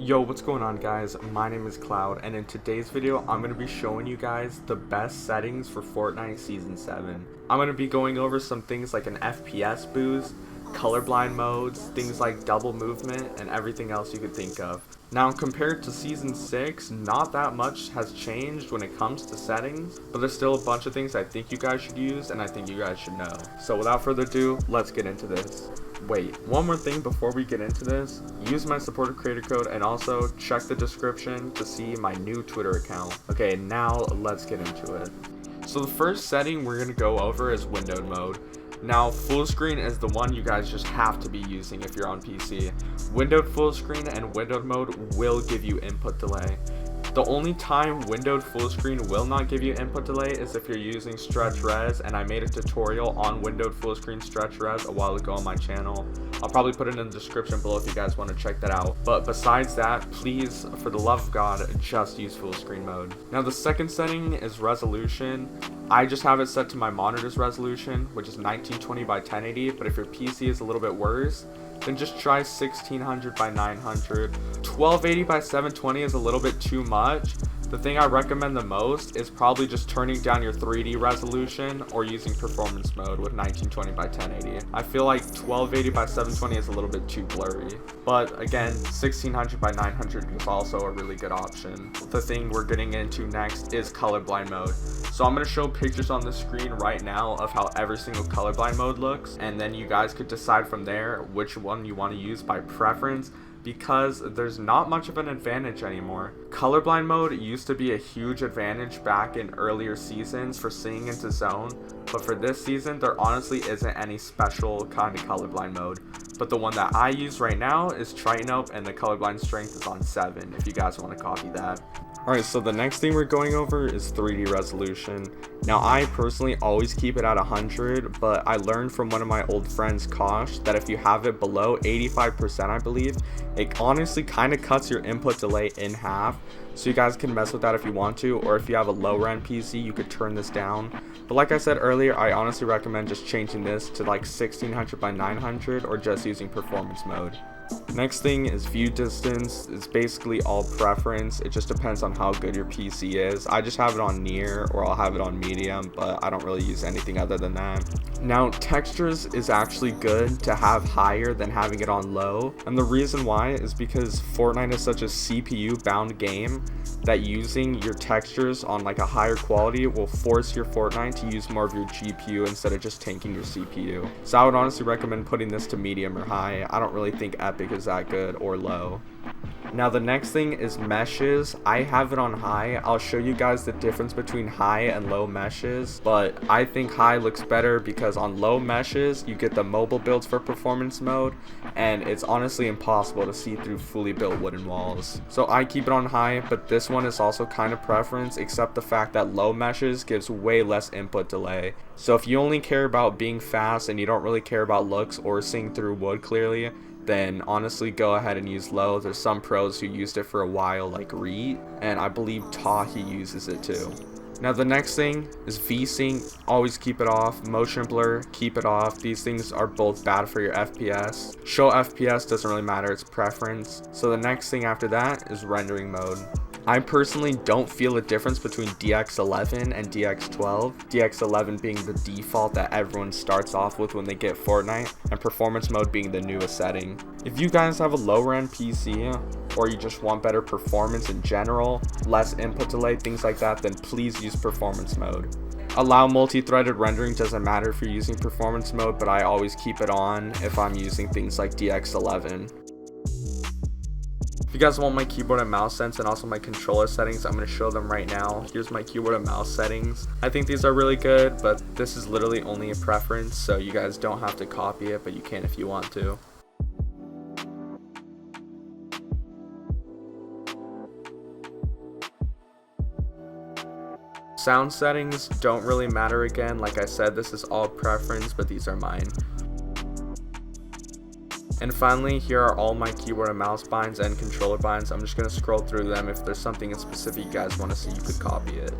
Yo, what's going on guys? My name is Cloud, and in today's video I'm going to be showing you guys the best settings for Fortnite Season 7. I'm going to be going over some things like an FPS boost, colorblind modes, things like double movement, and everything else you could think of. Now, compared to Season 6, not that much has changed when it comes to settings, but there's still a bunch of things I think you guys should use and I think you guys should know. So without further ado, let's get into this. Wait, one more thing before we get into this. Use my supporter creator code and also check the description to see my new Twitter account. Okay, now let's get into it. So the first setting we're going to go over is windowed mode. Now, full screen is the one you guys just have to be using if you're on PC. Windowed full screen and windowed mode will give you input delay. The only time windowed full screen will not give you input delay is if you're using stretch res, and I made a tutorial on windowed full screen stretch res a while ago on my channel. I'll probably put it in the description below if you guys want to check that out. But besides that, please, for the love of God, just use full screen mode. Now the second setting is resolution. I just have it set to my monitor's resolution, which is 1920 by 1080, but if your PC is a little bit worse, then just try 1600 by 900. 1280 by 720 is a little bit too much. The thing I recommend the most is probably just turning down your 3D resolution or using performance mode with 1920 by 1080. I feel like 1280 by 720 is a little bit too blurry. But again, 1600 by 900 is also a really good option. The thing we're getting into next is colorblind mode. So I'm going to show pictures on the screen right now of how every single colorblind mode looks, and then you guys could decide from there which one you want to use by preference, because there's not much of an advantage anymore. Colorblind mode used to be a huge advantage back in earlier seasons for seeing into zone, but for this season there honestly isn't any special kind of colorblind mode. But the one that I use right now is tritanope, and the colorblind strength is on 7 if you guys want to copy that. Alright, so the next thing we're going over is 3D resolution. Now, I personally always keep it at 100, but I learned from one of my old friends, Kosh, that if you have it below 85%, I believe, it honestly kind of cuts your input delay in half. So you guys can mess with that if you want to, or if you have a lower end PC, you could turn this down. But like I said earlier, I honestly recommend just changing this to like 1600 by 900 or just using performance mode. Next thing is view distance. It's basically all preference. It just depends on how good your PC is. I just have it on near, or I'll have it on medium, but I don't really use anything other than that. Now, textures is actually good to have higher than having it on low, and the reason why is because Fortnite is such a CPU bound game that using your textures on like a higher quality will force your Fortnite to use more of your GPU instead of just tanking your CPU. So I would honestly recommend putting this to medium or high. I don't really think Epic is that good, or low. Now the next thing is meshes. I have it on high. I'll show you guys the difference between high and low meshes, but I think high looks better because on low meshes you get the mobile builds for performance mode, and it's honestly impossible to see through fully built wooden walls. So I keep it on high, but this one is also kind of preference, except the fact that low meshes gives way less input delay. So if you only care about being fast and you don't really care about looks or seeing through wood clearly, then honestly go ahead and use low. There's some pros who used it for a while, like Reed, and I believe Tahi uses it too. Now the next thing is VSync. Always keep it off. Motion blur, keep it off. These things are both bad for your FPS. Show FPS doesn't really matter, it's preference. So the next thing after that is rendering mode. I personally don't feel a difference between DX11 and DX12, DX11 being the default that everyone starts off with when they get Fortnite, and performance mode being the newest setting. If you guys have a lower end PC, or you just want better performance in general, less input delay, things like that, then please use performance mode. Allow multi-threaded rendering doesn't matter if you're using performance mode, but I always keep it on if I'm using things like DX11. If you guys want my keyboard and mouse sense and also my controller settings, I'm going to show them right now. Here's my keyboard and mouse settings. I think these are really good, but this is literally only a preference, so you guys don't have to copy it, but you can if you want to. Sound settings don't really matter again. Like I said, this is all preference, but these are mine. And finally, here are all my keyboard and mouse binds and controller binds. I'm just going to scroll through them. If there's something in specific you guys want to see, you could copy it.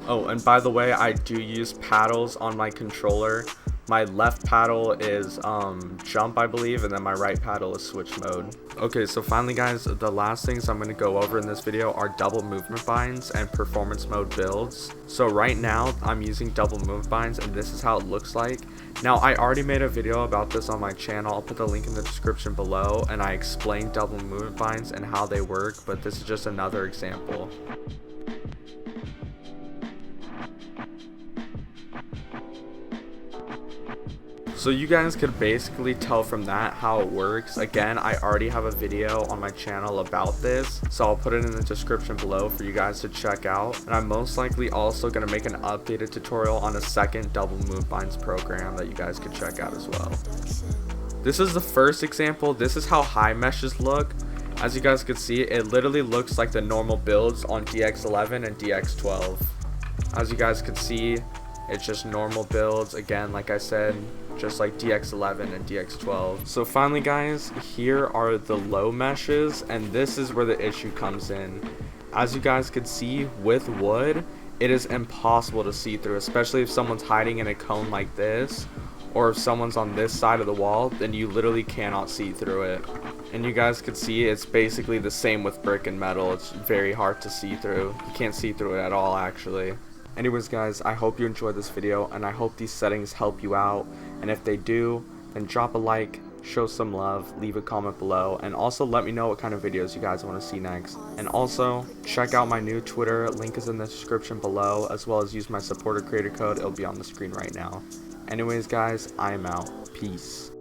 Oh, and by the way, I do use paddles on my controller. My left paddle is jump, I believe, and then my right paddle is switch mode. Okay, so finally guys, the last things I'm going to go over in this video are double movement binds and performance mode builds. So right now I'm using double movement binds, and this is how it looks like. Now I already made a video about this on my channel. I'll put the link in the description below, and I explained double movement binds and how they work, but this is just another example. So you guys could basically tell from that how it works. Again, I already have a video on my channel about this, so I'll put it in the description below for you guys to check out. And I'm most likely also going to make an updated tutorial on a second double move binds program that you guys could check out as well. This is the first example. This is how high meshes look. As you guys can see, it literally looks like the normal builds on DX11 and DX12. As you guys can see, it's just normal builds, again, like I said, just like DX11 and DX12. So finally guys, here are the low meshes, and this is where the issue comes in. As you guys can see, with wood, it is impossible to see through, especially if someone's hiding in a cone like this, or if someone's on this side of the wall, then you literally cannot see through it. And you guys can see it's basically the same with brick and metal. It's very hard to see through. You can't see through it at all, actually. Anyways guys, I hope you enjoyed this video, and I hope these settings help you out, and if they do, then drop a like, show some love, leave a comment below, and also let me know what kind of videos you guys want to see next. And also, check out my new Twitter, link is in the description below, as well as use my supporter creator code, it'll be on the screen right now. Anyways guys, I am out. Peace.